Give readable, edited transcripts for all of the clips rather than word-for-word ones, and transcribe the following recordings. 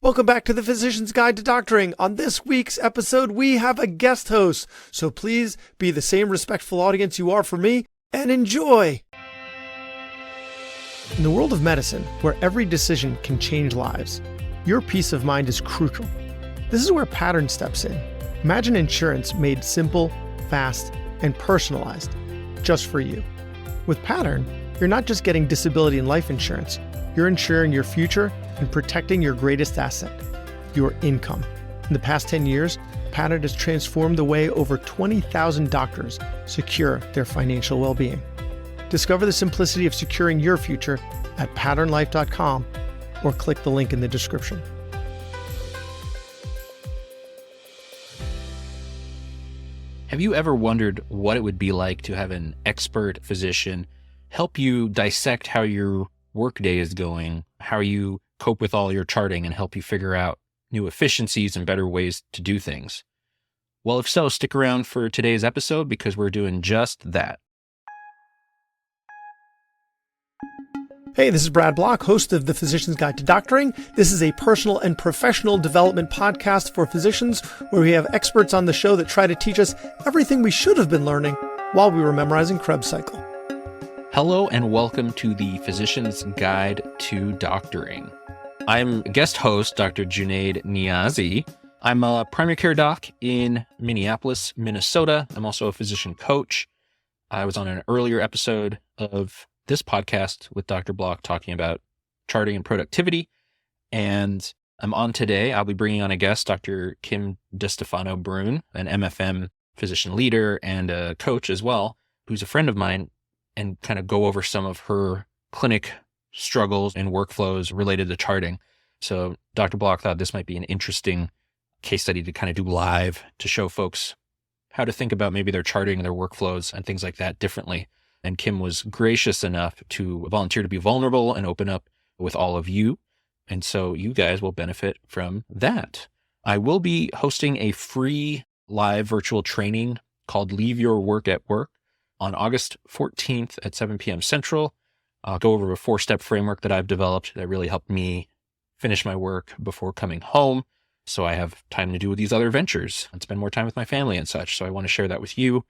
Welcome back to the Physician's Guide to Doctoring. On this week's episode, we have a guest host, so please be the same respectful audience you are for me and enjoy. In the world of medicine, where every decision can change lives, your peace of mind is crucial. This is where Pattern steps in. Imagine insurance made simple, fast, and personalized, just for you. With Pattern, you're not just getting disability and life insurance, you're insuring your future and protecting your greatest asset, your income. In the past 10 years, Pattern has transformed the way over 20,000 doctors secure their financial well-being. Discover the simplicity of securing your future at patternlife.com or click the link in the description. Have you ever wondered what it would be like to have an expert physician help you dissect how your workday is going, how you cope with all your charting, and help you figure out new efficiencies and better ways to do things? Well, if so, stick around for today's episode because we're doing just that. Hey, this is Brad Block, host of the Physician's Guide to Doctoring. This is a personal and professional development podcast for physicians where we have experts on the show that try to teach us everything we should have been learning while we were memorizing Krebs cycle. Hello and welcome to the Physician's Guide to Doctoring. I'm guest host, Dr. Junaid Niazi. I'm a primary care doc in Minneapolis, Minnesota. I'm also a physician coach. I was on an earlier episode of this podcast with Dr. Block talking about charting and productivity. And I'm on today. I'll be bringing on a guest, Dr. Kim DeStefano Brune, an MFM physician leader and a coach as well, who's a friend of mine, and kind of go over some of her clinic struggles and workflows related to charting. So Dr. Block thought this might be an interesting case study to kind of do live to show folks how to think about maybe their charting and their workflows and things like that differently. And Kim was gracious enough to volunteer to be vulnerable and open up with all of you. And so you guys will benefit from that. I will be hosting a free live virtual training called Leave Your Work at Work on August 14th at 7 p.m. Central. I'll go over a 4-step framework that I've developed that really helped me finish my work before coming home, so I have time to do these other ventures and spend more time with my family and such. So I want to share that with you.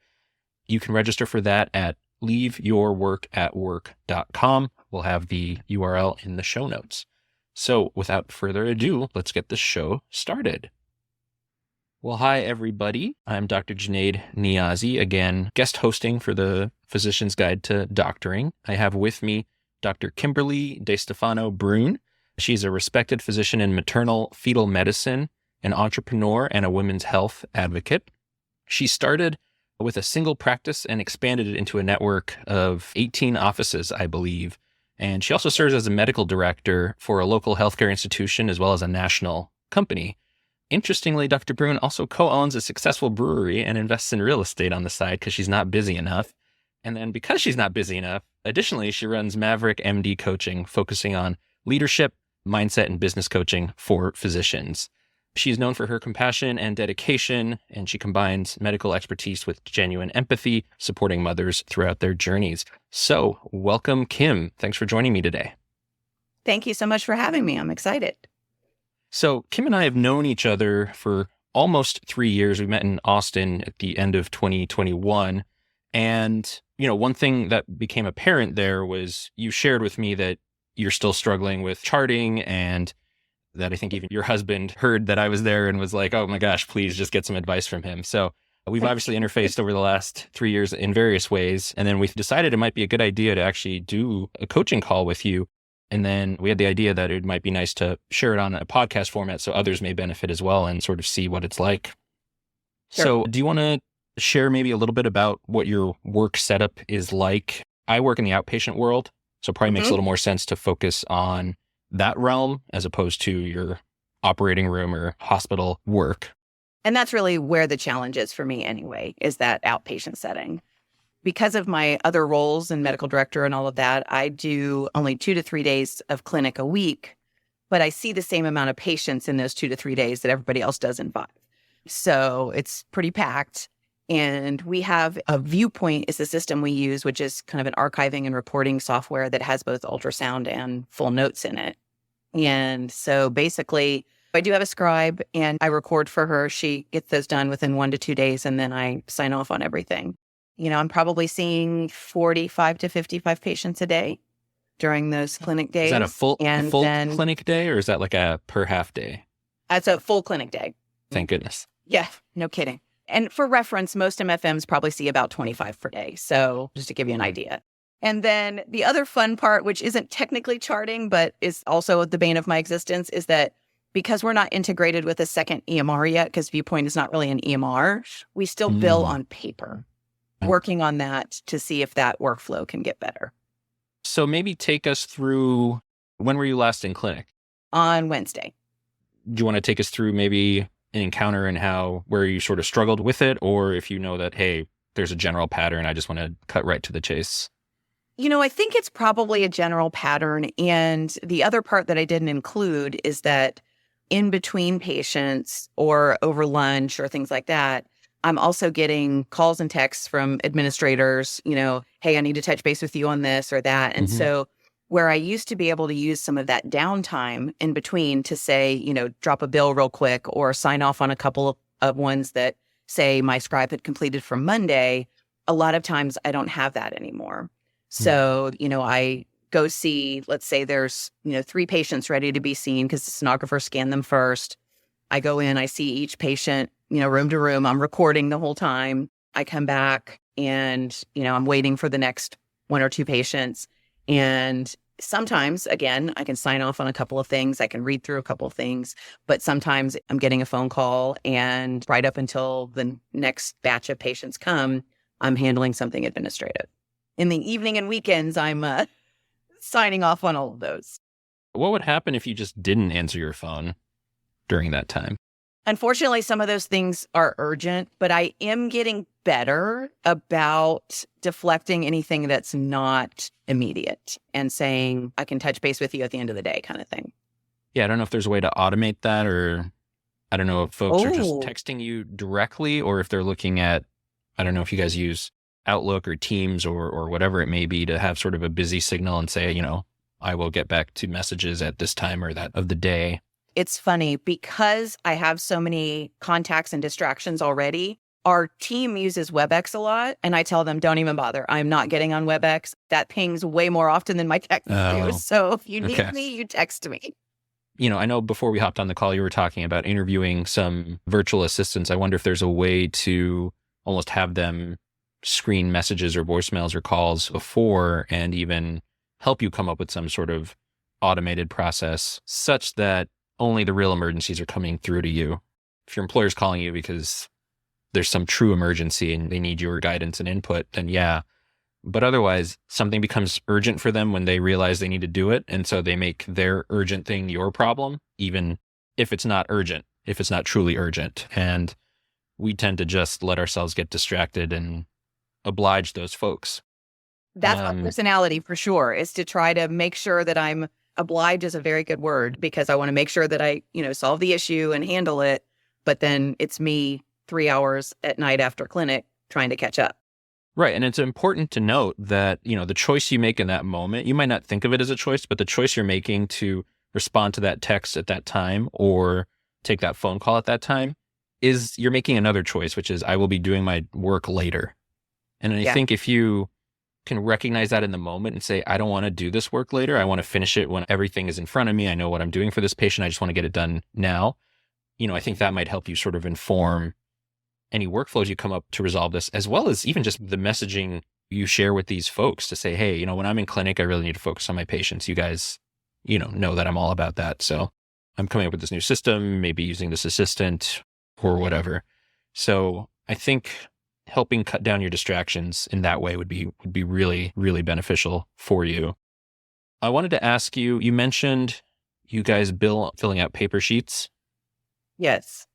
You can register for that at leaveyourworkatwork.com. We'll have the URL in the show notes. So without further ado, let's get the show started. Well, hi, everybody. I'm Dr. Junaid Niazi, again, guest hosting for the Physician's Guide to Doctoring. I have with me Dr. Kimberly DeStefano Brune. She's a respected physician in maternal-fetal medicine, an entrepreneur, and a women's health advocate. She started with a single practice and expanded it into a network of 18 offices, I believe. And she also serves as a medical director for a local healthcare institution as well as a national company. Interestingly, Dr. Brune also co-owns a successful brewery and invests in real estate on the side because she's not busy enough. And then because she's not busy enough, additionally, she runs Maverick MD Coaching, focusing on leadership, mindset, and business coaching for physicians. She's known for her compassion and dedication, and she combines medical expertise with genuine empathy, supporting mothers throughout their journeys. So welcome, Kim. Thanks for joining me today. Thank you so much for having me. I'm excited. So Kim and I have known each other for almost 3 years. We met in Austin at the end of 2021. And, one thing that became apparent there was you shared with me that you're still struggling with charting, and that I think even your husband heard that I was there and was like, oh my gosh, please just get some advice from him. So we've obviously interfaced over the last 3 years in various ways. And then we decided it might be a good idea to actually do a coaching call with you. And then we had the idea that it might be nice to share it on a podcast format so others may benefit as well and sort of see what it's like. Sure. So do you want to share maybe a little bit about what your work setup is like? I work in the outpatient world, so it probably makes a little more sense to focus on that realm as opposed to your operating room or hospital work. And that's really where the challenge is for me anyway, is that outpatient setting. Because of my other roles in medical director and all of that, I do only 2 to 3 days of clinic a week, but I see the same amount of patients in those 2 to 3 days that everybody else does in 5. So it's pretty packed. And we have a Viewpoint is the system we use, which is kind of an archiving and reporting software that has both ultrasound and full notes in it. And so basically I do have a scribe and I record for her. She gets those done within 1 to 2 days and then I sign off on everything. I'm probably seeing 45 to 55 patients a day during those clinic days. Is that a full then, clinic day or is that like a per half day? That's a full clinic day. Thank goodness. Yeah, no kidding. And for reference, most MFMs probably see about 25 per day. So just to give you an idea. And then the other fun part, which isn't technically charting, but is also the bane of my existence, is that because we're not integrated with a second EMR yet, because Viewpoint is not really an EMR, we still bill on paper, working on that to see if that workflow can get better. So maybe take us through, when were you last in clinic? On Wednesday. Do you want to take us through maybe an encounter and where you sort of struggled with it? Or if you know that, hey, there's a general pattern, I just want to cut right to the chase. I think it's probably a general pattern. And the other part that I didn't include is that in between patients or over lunch or things like that, I'm also getting calls and texts from administrators, hey, I need to touch base with you on this or that. And so where I used to be able to use some of that downtime in between to say, drop a bill real quick or sign off on a couple of ones that say my scribe had completed from Monday, a lot of times I don't have that anymore. So, I go see, let's say there's, 3 patients ready to be seen because the sonographer scanned them first. I go in, I see each patient, room to room. I'm recording the whole time. I come back and, I'm waiting for the next 1 or 2 patients. And sometimes, again, I can sign off on a couple of things. I can read through a couple of things. But sometimes I'm getting a phone call and right up until the next batch of patients come, I'm handling something administrative. In the evening and weekends, I'm signing off on all of those. What would happen if you just didn't answer your phone during that time? Unfortunately, some of those things are urgent, but I am getting better about deflecting anything that's not immediate and saying, I can touch base with you at the end of the day kind of thing. Yeah, I don't know if there's a way to automate that, or I don't know if folks are just texting you directly or if they're looking at, I don't know if you guys use Outlook or Teams or whatever it may be to have sort of a busy signal and say, I will get back to messages at this time or that of the day. It's funny because I have so many contacts and distractions already. Our team uses WebEx a lot and I tell them, don't even bother. I'm not getting on WebEx. That pings way more often than my texts do. So if you need me, you text me. I know before we hopped on the call, you were talking about interviewing some virtual assistants. I wonder if there's a way to almost have them screen messages or voicemails or calls before and even help you come up with some sort of automated process such that only the real emergencies are coming through to you. If your employer's calling you because there's some true emergency and they need your guidance and input, then yeah. But otherwise, something becomes urgent for them when they realize they need to do it. And so they make their urgent thing your problem, even if it's not urgent, if it's not truly urgent. And we tend to just let ourselves get distracted and oblige those folks. That's my personality for sure, is to try to make sure that I'm oblige is a very good word because I want to make sure that I, solve the issue and handle it. But then it's me 3 hours at night after clinic trying to catch up. Right. And it's important to note that, the choice you make in that moment, you might not think of it as a choice, but the choice you're making to respond to that text at that time or take that phone call at that time is you're making another choice, which is I will be doing my work later. And I think if you can recognize that in the moment and say, I don't want to do this work later. I want to finish it when everything is in front of me. I know what I'm doing for this patient. I just want to get it done now. I think that might help you sort of inform any workflows you come up to resolve this, as well as even just the messaging you share with these folks to say, hey, when I'm in clinic, I really need to focus on my patients. You guys, know that I'm all about that. So I'm coming up with this new system, maybe using this assistant or whatever. So I think helping cut down your distractions in that way would be really, really beneficial for you. I wanted to ask you, you mentioned you guys bill filling out paper sheets. Yes.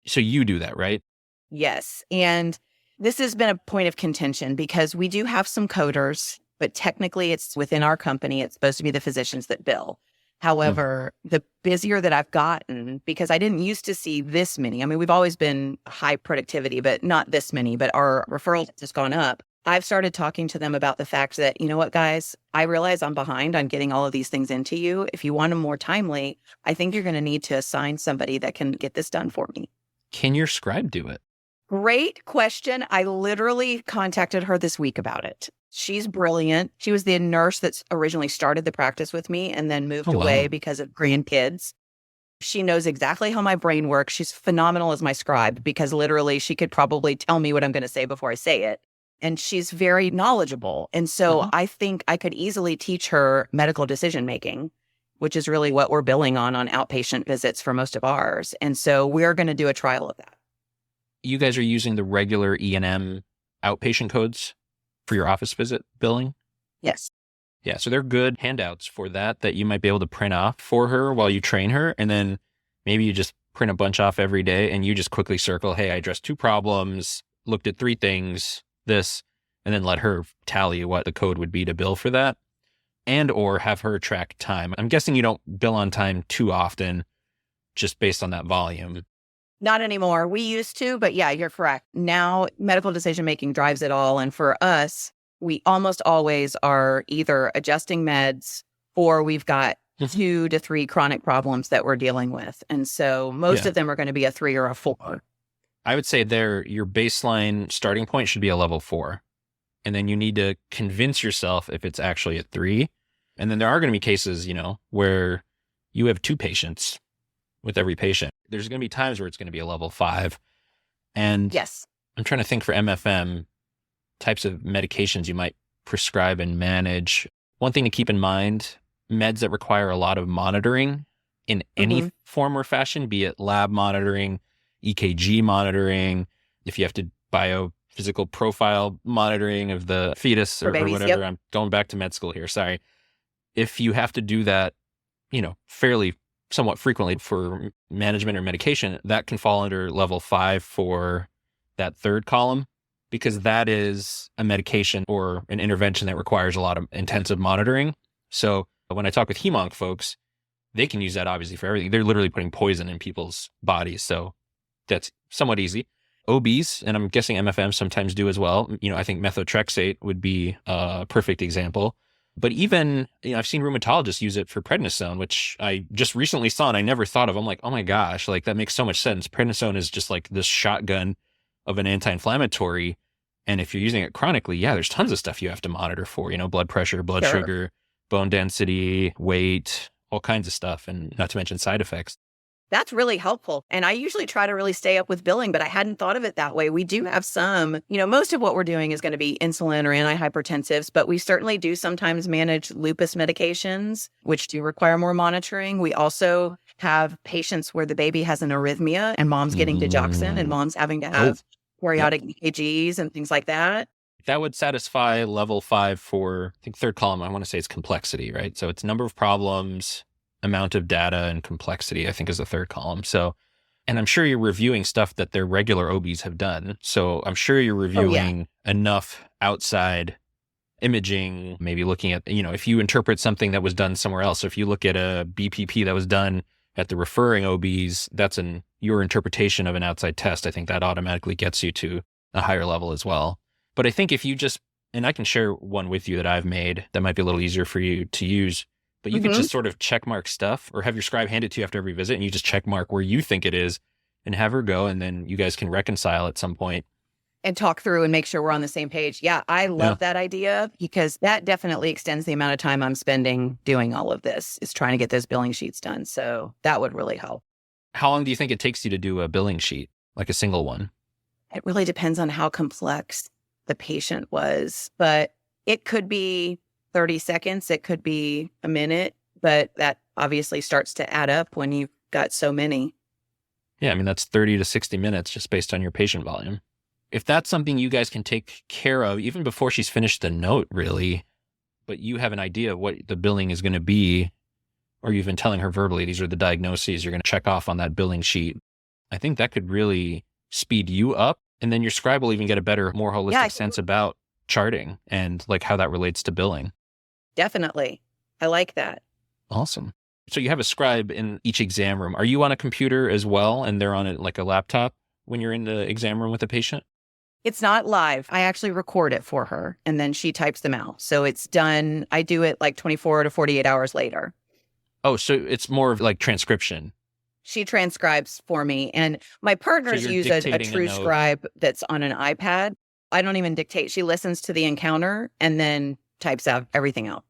So you do that, right? Yes. And this has been a point of contention because we do have some coders, but technically it's within our company. It's supposed to be the physicians that bill. However, the busier that I've gotten, because I didn't used to see this many. I mean, we've always been high productivity, but not this many. But our referral has gone up. I've started talking to them about the fact that, you know what, guys, I realize I'm behind on getting all of these things into you. If you want them more timely, I think you're going to need to assign somebody that can get this done for me. Can your scribe do it? Great question. I literally contacted her this week about it. She's brilliant. She was the nurse that originally started the practice with me and then moved away because of grandkids. She knows exactly how my brain works. She's phenomenal as my scribe because literally she could probably tell me what I'm going to say before I say it. And she's very knowledgeable. And so I think I could easily teach her medical decision making, which is really what we're billing on outpatient visits for most of ours. And so we're going to do a trial of that. You guys are using the regular E&M outpatient codes for your office visit billing? Yes. Yeah, so they're good handouts for that you might be able to print off for her while you train her. And then maybe you just print a bunch off every day and you just quickly circle, hey, I addressed 2 problems, looked at 3 things, this, and then let her tally what the code would be to bill for that. And or have her track time. I'm guessing you don't bill on time too often just based on that volume. Not anymore. We used to, but yeah, you're correct. Now medical decision making drives it all. And for us, we almost always are either adjusting meds or we've got 2 to 3 chronic problems that we're dealing with. And so most of them are going to be a 3 or a 4. I would say your baseline starting point should be a level 4. And then you need to convince yourself if it's actually a 3. And then there are going to be cases, where you have 2 patients with every patient. There's going to be times where it's going to be a level 5. And yes, I'm trying to think for MFM, types of medications you might prescribe and manage. One thing to keep in mind, meds that require a lot of monitoring in any form or fashion, be it lab monitoring, EKG monitoring, if you have to biophysical profile monitoring of the fetus or babies, whatever. I'm going back to med school here. Sorry. If you have to do that, fairly somewhat frequently for management or medication, that can fall under level 5 for that 3rd column, because that is a medication or an intervention that requires a lot of intensive monitoring. So when I talk with hemonc folks, they can use that obviously for everything. They're literally putting poison in people's bodies. So that's somewhat easy. OBs, and I'm guessing MFM sometimes do as well. I think methotrexate would be a perfect example. But even, I've seen rheumatologists use it for prednisone, which I just recently saw and I never thought of. I'm like, oh my gosh, like that makes so much sense. Prednisone is just like this shotgun of an anti-inflammatory. And if you're using it chronically, there's tons of stuff you have to monitor for, blood pressure, blood sugar, bone density, weight, all kinds of stuff, and not to mention side effects. That's really helpful. And I usually try to really stay up with billing, but I hadn't thought of it that way. We do have some, most of what we're doing is going to be insulin or antihypertensives, but we certainly do sometimes manage lupus medications, which do require more monitoring. We also have patients where the baby has an arrhythmia and mom's getting digoxin and mom's having to have periodic EKGs and things like that. That would satisfy level 5 for, I think 3rd column, I want to say it's complexity, right? So it's number of problems, amount of data, and complexity, I think is the 3rd column. So, and I'm sure you're reviewing stuff that their regular OBs have done. So I'm sure you're reviewing enough outside imaging, maybe looking at, if you interpret something that was done somewhere else. So if you look at a BPP that was done at the referring OBs, that's your interpretation of an outside test. I think that automatically gets you to a higher level as well. But I think if you just, and I can share one with you that I've made that might be a little easier for you to use, but you could just sort of check mark stuff or have your scribe hand it to you after every visit and you just check mark where you think it is and have her go, and then you guys can reconcile at some point. And talk through and make sure we're on the same page. Yeah, I love that idea because that definitely extends the amount of time I'm spending doing all of this, is trying to get those billing sheets done. So that would really help. How long do you think it takes you to do a billing sheet, like a single one? It really depends on how complex the patient was, but it could be 30 seconds. It could be a minute, but that obviously starts to add up when you've got so many. Yeah, I mean, that's 30 to 60 minutes just based on your patient volume. If that's something you guys can take care of, even before she's finished the note, really, but you have an idea of what the billing is going to be, or you've been telling her verbally, these are the diagnoses you're going to check off on that billing sheet, I think that could really speed you up. And then your scribe will even get a better, more holistic sense about charting and like how that relates to billing. Definitely. I like that. Awesome. So you have a scribe in each exam room. Are you on a computer as well and they're on like a laptop when you're in the exam room with a patient? It's not live. I actually record it for her and then she types them out. So it's done. I do it like 24 to 48 hours later. Oh, so it's more of like transcription. She transcribes for me. And my partners use a true scribe that's on an iPad. I don't even dictate. She listens to the encounter and then types out everything out.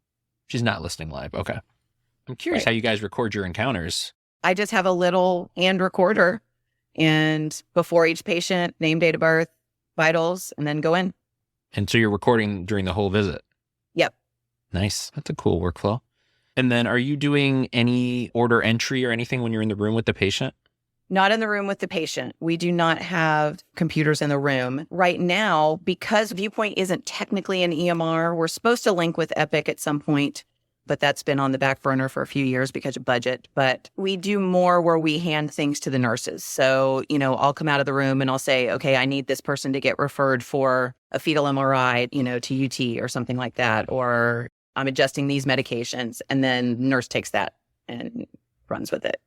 She's not listening live. Okay. I'm curious how you guys record your encounters. I just have a little hand recorder and before each patient, name, date of birth, vitals, and then go in. And so you're recording during the whole visit? Yep. Nice. That's a cool workflow. And then are you doing any order entry or anything when you're in the room with the patient? Not in the room with the patient. We do not have computers in the room. Right now, because Viewpoint isn't technically an EMR, we're supposed to link with Epic at some point, but that's been on the back burner for a few years because of budget. But we do more where we hand things to the nurses. So, I'll come out of the room and I'll say, okay, I need this person to get referred for a fetal MRI, to UT or something like that. Or I'm adjusting these medications. And then the nurse takes that and runs with it.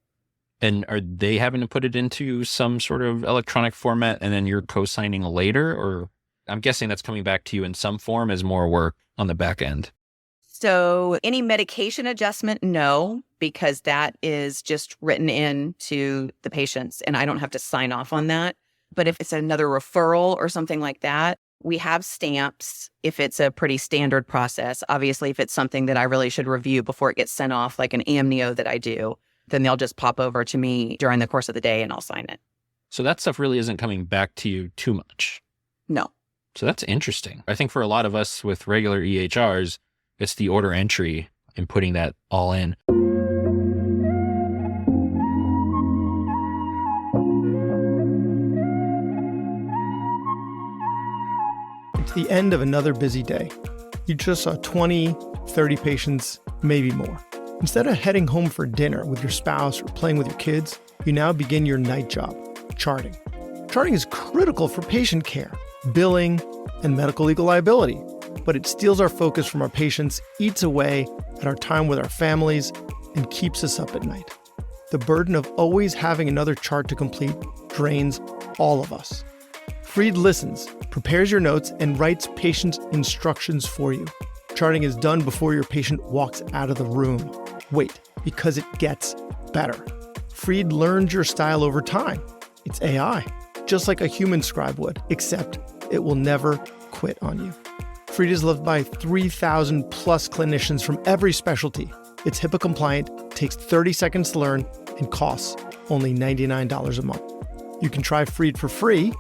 And are they having to put it into some sort of electronic format and then you're co-signing later? Or I'm guessing that's coming back to you in some form as more work on the back end. So any medication adjustment, no, because that is just written in to the patients and I don't have to sign off on that. But if it's another referral or something like that, we have stamps if it's a pretty standard process. Obviously, if it's something that I really should review before it gets sent off, like an amnio that I do, then they'll just pop over to me during the course of the day and I'll sign it. So that stuff really isn't coming back to you too much. No. So that's interesting. I think for a lot of us with regular EHRs, it's the order entry and putting that all in. It's the end of another busy day. You just saw 20, 30 patients, maybe more. Instead of heading home for dinner with your spouse or playing with your kids, you now begin your night job, charting. Charting is critical for patient care, billing, and medical legal liability. But it steals our focus from our patients, eats away at our time with our families, and keeps us up at night. The burden of always having another chart to complete drains all of us. Freed listens, prepares your notes, and writes patient instructions for you. Charting is done before your patient walks out of the room. Wait, because it gets better. Freed learns your style over time. It's AI, just like a human scribe would, except it will never quit on you. Freed is loved by 3,000 plus clinicians from every specialty. It's HIPAA compliant, takes 30 seconds to learn, and costs only $99 a month. You can try Freed for free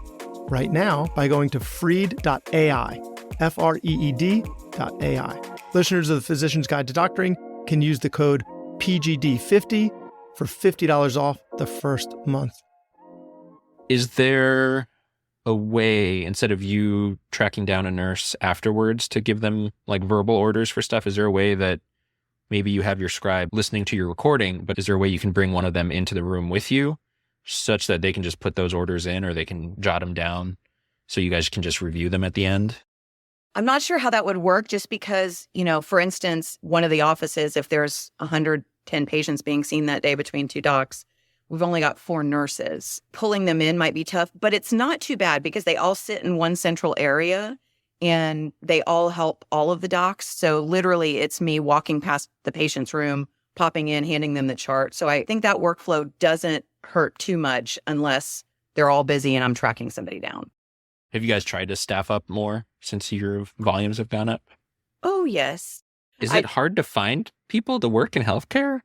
right now by going to freed.ai, Freed.ai. Listeners of the Physician's Guide to Doctoring can use the code PGD50 for $50 off the first month. Is there a way, instead of you tracking down a nurse afterwards to give them like verbal orders for stuff, is there a way that maybe you have your scribe listening to your recording, but is there a way you can bring one of them into the room with you such that they can just put those orders in or they can jot them down so you guys can just review them at the end? I'm not sure how that would work just because, for instance, one of the offices, if there's 110 patients being seen that day between two docs, we've only got 4 nurses. Pulling them in might be tough, but it's not too bad because they all sit in one central area and they all help all of the docs. So literally it's me walking past the patient's room, popping in, handing them the chart. So I think that workflow doesn't hurt too much unless they're all busy and I'm tracking somebody down. Have you guys tried to staff up more since your volumes have gone up? Oh, yes. Is it hard to find people to work in healthcare?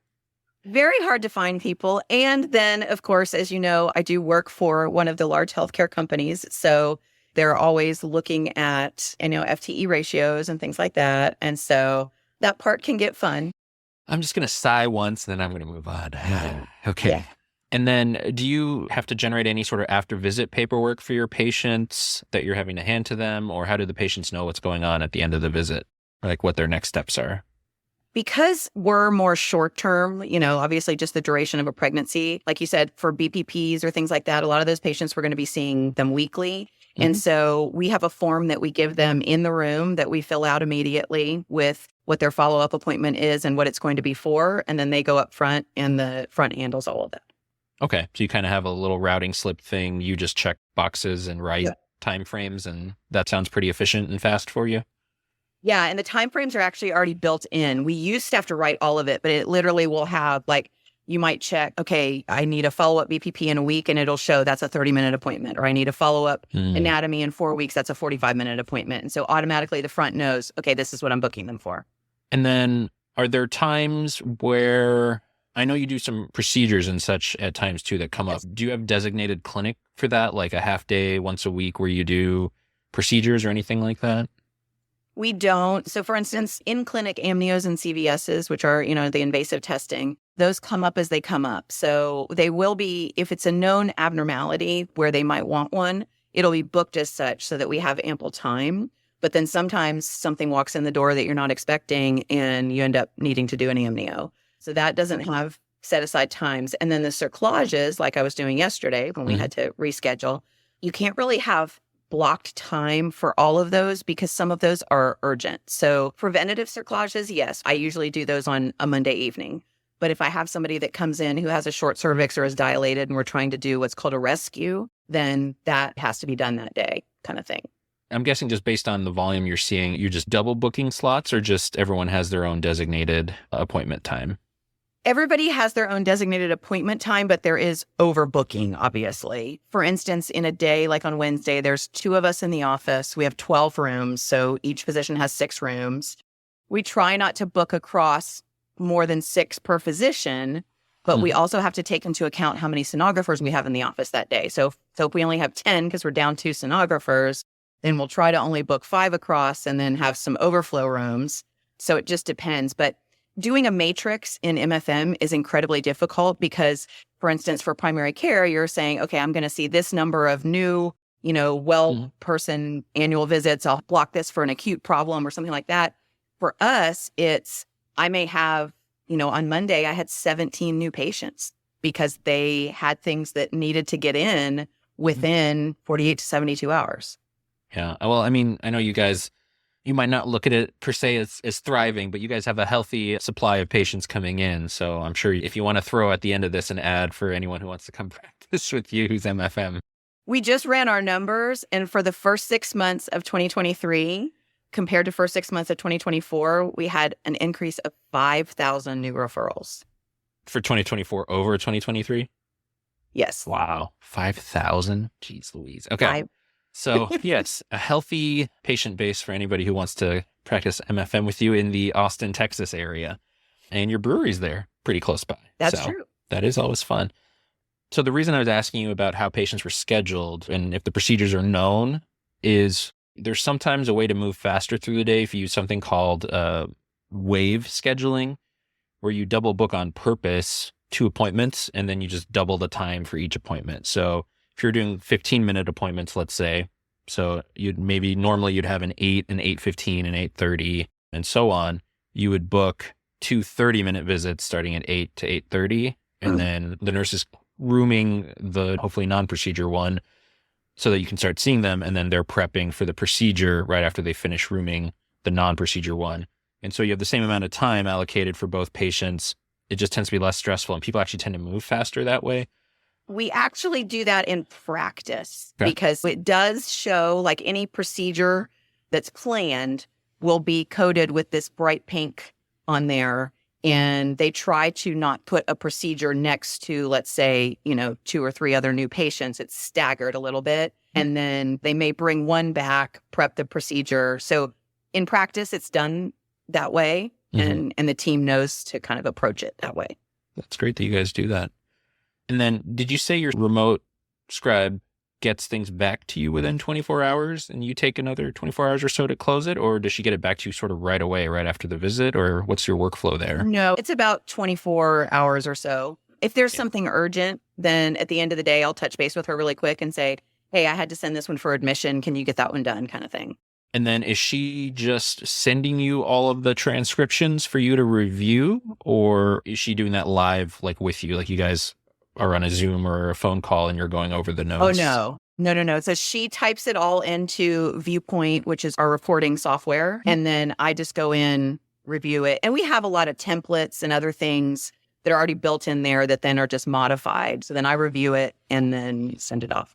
Very hard to find people. And then, of course, as you know, I do work for one of the large healthcare companies. So they're always looking at, FTE ratios and things like that. And so that part can get fun. I'm just going to sigh once, then I'm going to move on. Okay. Yeah. And then do you have to generate any sort of after visit paperwork for your patients that you're having to hand to them? Or how do the patients know what's going on at the end of the visit? Like what their next steps are? Because we're more short term, obviously just the duration of a pregnancy, like you said, for BPPs or things like that, a lot of those patients, we're going to be seeing them weekly. Mm-hmm. And so we have a form that we give them in the room that we fill out immediately with what their follow-up appointment is and what it's going to be for. And then they go up front and the front handles all of that. Okay. So you kind of have a little routing slip thing. You just check boxes and write. Yeah. timeframes, and that sounds pretty efficient and fast for you? Yeah, and the timeframes are actually already built in. We used to have to write all of it, but it literally will have like, you might check, okay, I need a follow-up BPP in a week, and it'll show that's a 30-minute appointment. Or I need a follow-up anatomy in 4 weeks, that's a 45-minute appointment. And so automatically the front knows, okay, this is what I'm booking them for. And then are there times where, I know you do some procedures and such at times too that come up. Do you have designated clinic for that, like a half day once a week where you do procedures or anything like that? We don't. So for instance, in-clinic amnios and CVSs, which are, the invasive testing, those come up as they come up. So they will be, if it's a known abnormality where they might want one, it'll be booked as such so that we have ample time. But then sometimes something walks in the door that you're not expecting and you end up needing to do an amnio. So that doesn't have set aside times. And then the cerclages, like I was doing yesterday when we had to reschedule, you can't really have blocked time for all of those because some of those are urgent. So preventative cerclages, yes, I usually do those on a Monday evening. But if I have somebody that comes in who has a short cervix or is dilated and we're trying to do what's called a rescue, then that has to be done that day, kind of thing. I'm guessing just based on the volume you're seeing, you're just double booking slots, or just everyone has their own designated appointment time? Everybody has their own designated appointment time, but there is overbooking, obviously. For instance, in a day like on Wednesday, there's 2 of us in the office. We have 12 rooms, so each physician has 6 rooms. We try not to book across more than 6 per physician, but we also have to take into account how many sonographers we have in the office that day. So if we only have 10 because we're down 2 sonographers, then we'll try to only book 5 across and then have some overflow rooms. So it just depends. But doing a matrix in MFM is incredibly difficult because, for instance, for primary care, you're saying, okay, I'm going to see this number of new, person annual visits. I'll block this for an acute problem or something like that. For us, I may have, on Monday, I had 17 new patients because they had things that needed to get in within 48 to 72 hours. Yeah. Well, I mean, I know you guys, you might not look at it per se as thriving, but you guys have a healthy supply of patients coming in. So I'm sure if you want to throw at the end of this an ad for anyone who wants to come practice with you who's MFM. We just ran our numbers, and for the first 6 months of 2023, compared to first 6 months of 2024, we had an increase of 5,000 new referrals. For 2024 over 2023? Yes. Wow. 5,000? Jeez Louise. Okay. So yes, a healthy patient base for anybody who wants to practice MFM with you in the Austin, Texas area. And your brewery's there pretty close by. That's true. That is always fun. So the reason I was asking you about how patients were scheduled and if the procedures are known is there's sometimes a way to move faster through the day if you use something called wave scheduling, where you double book on purpose 2 appointments and then you just double the time for each appointment. So if you're doing 15-minute appointments, let's say, so normally you'd have an 8, an 8:15, an 8:30, and so on. You would book 2 30-minute visits starting at 8 to 8:30, and then the nurse is rooming the hopefully non-procedure one so that you can start seeing them, and then they're prepping for the procedure right after they finish rooming the non-procedure one. And so you have the same amount of time allocated for both patients. It just tends to be less stressful, and people actually tend to move faster that way. We actually do that in practice because it does show like any procedure that's planned will be coded with this bright pink on there. And they try to not put a procedure next to, let's say, 2 or 3 other new patients. It's staggered a little bit. And then they may bring one back, prep the procedure. So in practice, it's done that way. And the team knows to kind of approach it that way. That's great that you guys do that. And then did you say your remote scribe gets things back to you within 24 hours and you take another 24 hours or so to close it? Or does she get it back to you sort of right away, right after the visit? Or what's your workflow there? No, it's about 24 hours or so. If there's something urgent, then at the end of the day, I'll touch base with her really quick and say, hey, I had to send this one for admission. Can you get that one done, kind of thing. And then is she just sending you all of the transcriptions for you to review? Or is she doing that live, like with you, like you guys are on a Zoom or a phone call and you're going over the notes? Oh, no. So she types it all into Viewpoint, which is our reporting software. And then I just go in, review it. And we have a lot of templates and other things that are already built in there that then are just modified. So then I review it and then send it off.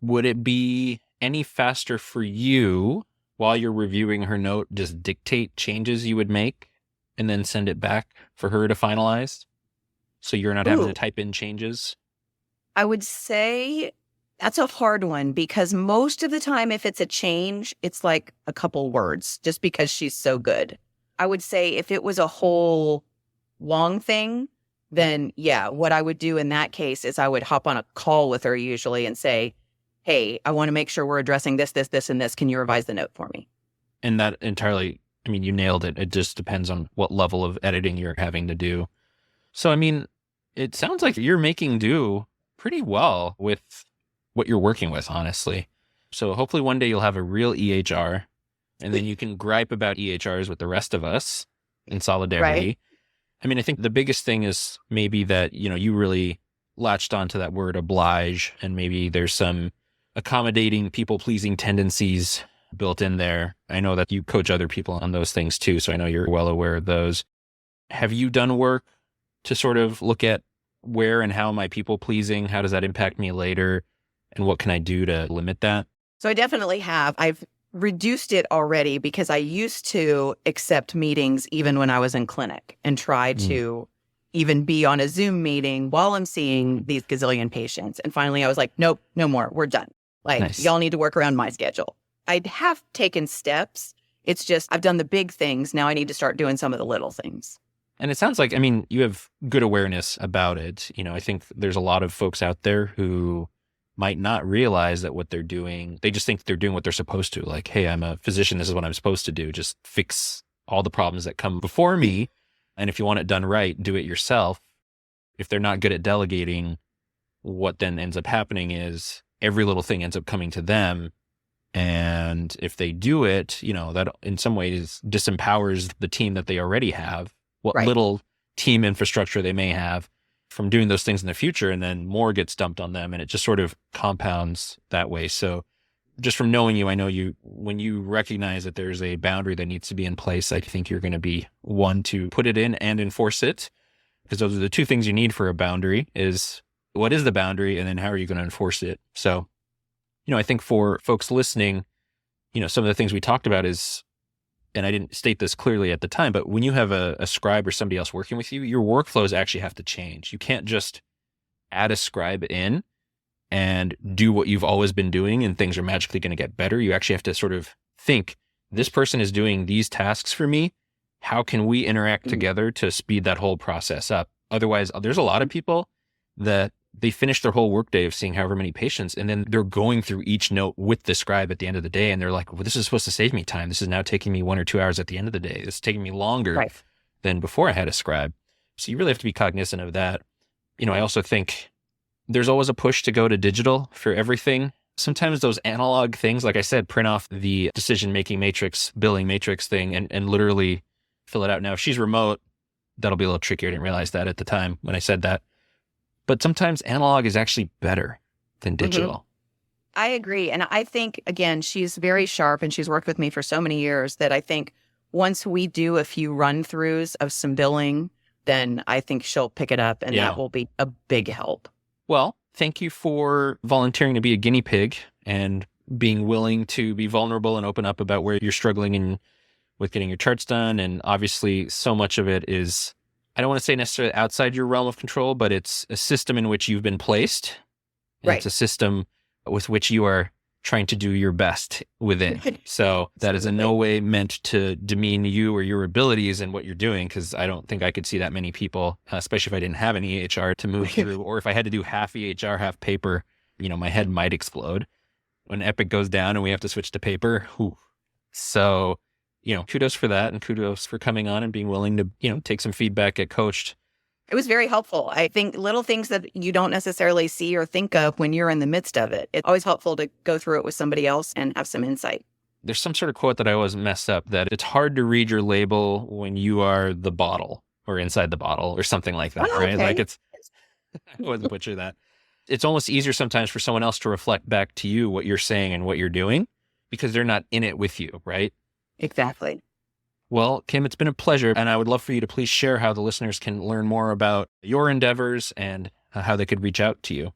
Would it be any faster for you while you're reviewing her note, just dictate changes you would make and then send it back for her to finalize? So you're not having to type in changes? I would say that's a hard one because most of the time, if it's a change, it's like a couple words just because she's so good. I would say if it was a whole long thing, then yeah, what I would do in that case is I would hop on a call with her usually and say, hey, I want to make sure we're addressing this, this, this, and this. Can you revise the note for me? And that entirely, I mean, you nailed it. It just depends on what level of editing you're having to do. So, I mean, it sounds like you're making do pretty well with what you're working with, honestly. So hopefully one day you'll have a real EHR and then you can gripe about EHRs with the rest of us in solidarity. Right. I mean, I think the biggest thing is maybe that, you really latched onto that word oblige, and maybe there's some accommodating, people-pleasing tendencies built in there. I know that you coach other people on those things too, so I know you're well aware of those. Have you done work to sort of look at where and how am I people-pleasing? How does that impact me later? And what can I do to limit that? So I definitely have. I've reduced it already because I used to accept meetings even when I was in clinic and try to even be on a Zoom meeting while I'm seeing these gazillion patients. And finally I was like, nope, no more. We're done. Like, Nice. Y'all need to work around my schedule. I have taken steps. It's just I've done the big things. Now I need to start doing some of the little things. And it sounds like, I mean, you have good awareness about it. I think there's a lot of folks out there who might not realize that what they're doing, they just think they're doing what they're supposed to. Like, hey, I'm a physician. This is what I'm supposed to do. Just fix all the problems that come before me. And if you want it done right, do it yourself. If they're not good at delegating, what then ends up happening is every little thing ends up coming to them. And if they do it, that in some ways disempowers the team that they already have, what Right. little team infrastructure they may have, from doing those things in the future, and then more gets dumped on them, and it just sort of compounds that way. So just from knowing you, I know when you recognize that there's a boundary that needs to be in place, I think you're going to be one to put it in and enforce it, because those are the two things you need for a boundary: is what is the boundary, and then how are you going to enforce it? So, I think for folks listening, some of the things we talked about is, and I didn't state this clearly at the time, but when you have a scribe or somebody else working with you, your workflows actually have to change. You can't just add a scribe in and do what you've always been doing and things are magically going to get better. You actually have to sort of think, this person is doing these tasks for me. How can we interact together to speed that whole process up? Otherwise, there's a lot of people that they finish their whole workday of seeing however many patients, and then they're going through each note with the scribe at the end of the day. And they're like, well, this is supposed to save me time. This is now taking me 1 or 2 hours at the end of the day. It's taking me longer than before I had a scribe. So you really have to be cognizant of that. I also think there's always a push to go to digital for everything. Sometimes those analog things, like I said, print off the decision-making matrix, billing matrix thing, and literally fill it out. Now, if she's remote, that'll be a little trickier. I didn't realize that at the time when I said that. But sometimes analog is actually better than digital. I agree. And I think, again, she's very sharp and she's worked with me for so many years that I think once we do a few run-throughs of some billing, then I think she'll pick it up and that will be a big help. Well, thank you for volunteering to be a guinea pig and being willing to be vulnerable and open up about where you're struggling with getting your charts done. And obviously, so much of it is, I don't want to say necessarily outside your realm of control, but it's a system in which you've been placed. And It's a system with which you are trying to do your best within. So that is in no way meant to demean you or your abilities and what you're doing, because I don't think I could see that many people, especially if I didn't have an EHR to move through, or if I had to do half EHR, half paper, my head might explode. When Epic goes down and we have to switch to paper, So, kudos for that, and kudos for coming on and being willing to, take some feedback, get coached. It was very helpful. I think little things that you don't necessarily see or think of when you're in the midst of it. It's always helpful to go through it with somebody else and have some insight. There's some sort of quote that I always mess up, that it's hard to read your label when you are the bottle or inside the bottle or something like that, right? Okay. Like I always butcher that. It's almost easier sometimes for someone else to reflect back to you what you're saying and what you're doing, because they're not in it with you, right? Exactly. Well, Kim, it's been a pleasure, and I would love for you to please share how the listeners can learn more about your endeavors and how they could reach out to you.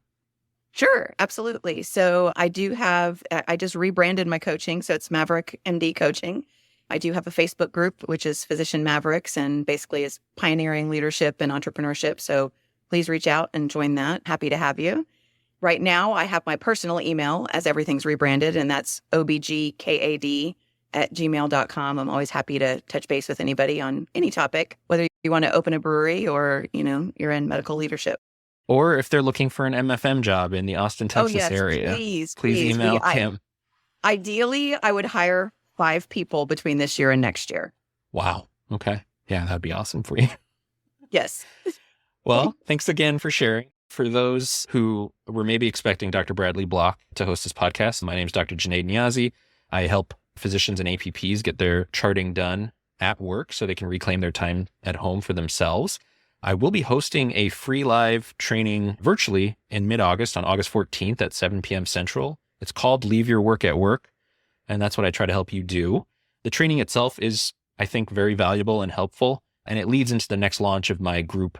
Sure, absolutely. So I just rebranded my coaching. So it's Maverick MD Coaching. I do have a Facebook group, which is Physician Mavericks, and basically is pioneering leadership and entrepreneurship. So please reach out and join that. Happy to have you. Right now, I have my personal email as everything's rebranded, and that's obgkad@gmail.com. I'm always happy to touch base with anybody on any topic, whether you want to open a brewery or, you're in medical leadership. Or if they're looking for an MFM job in the Austin, Texas area, please email Kim. Ideally, I would hire 5 people between this year and next year. Wow. Okay. Yeah, that'd be awesome for you. Yes. Well, thanks again for sharing. For those who were maybe expecting Dr. Bradley Block to host this podcast, my name is Dr. Junaid Niazi. I help physicians and APPs get their charting done at work so they can reclaim their time at home for themselves. I will be hosting a free live training virtually in mid-August on August 14th at 7 p.m. Central. It's called Leave Your Work at Work, and that's what I try to help you do. The training itself is, I think, very valuable and helpful, and it leads into the next launch of my group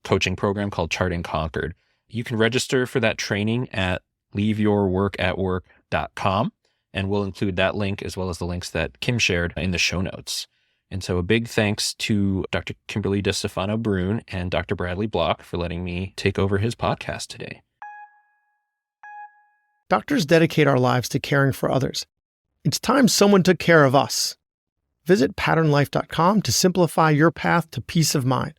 coaching program called Chart and Conquered. You can register for that training at leaveyourworkatwork.com, and we'll include that link as well as the links that Kim shared in the show notes. And so a big thanks to Dr. Kimberly DeStefano Brune and Dr. Bradley Block for letting me take over his podcast today. Doctors dedicate our lives to caring for others. It's time someone took care of us. Visit patternlife.com to simplify your path to peace of mind.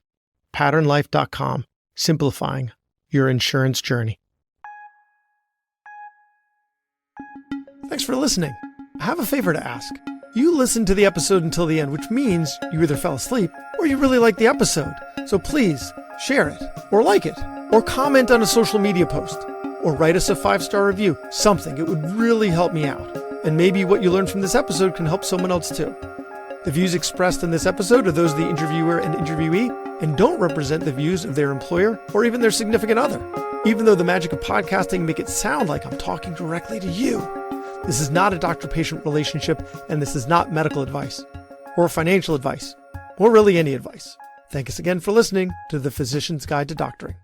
Patternlife.com, simplifying your insurance journey. Thanks for listening. I have a favor to ask. You listened to the episode until the end, which means you either fell asleep or you really liked the episode. So please share it or like it or comment on a social media post or write us a 5-star review. Something. It would really help me out. And maybe what you learned from this episode can help someone else too. The views expressed in this episode are those of the interviewer and interviewee and don't represent the views of their employer or even their significant other, even though the magic of podcasting make it sound like I'm talking directly to you. This is not a doctor-patient relationship, and this is not medical advice or financial advice or really any advice. Thank us again for listening to The Physician's Guide to Doctoring.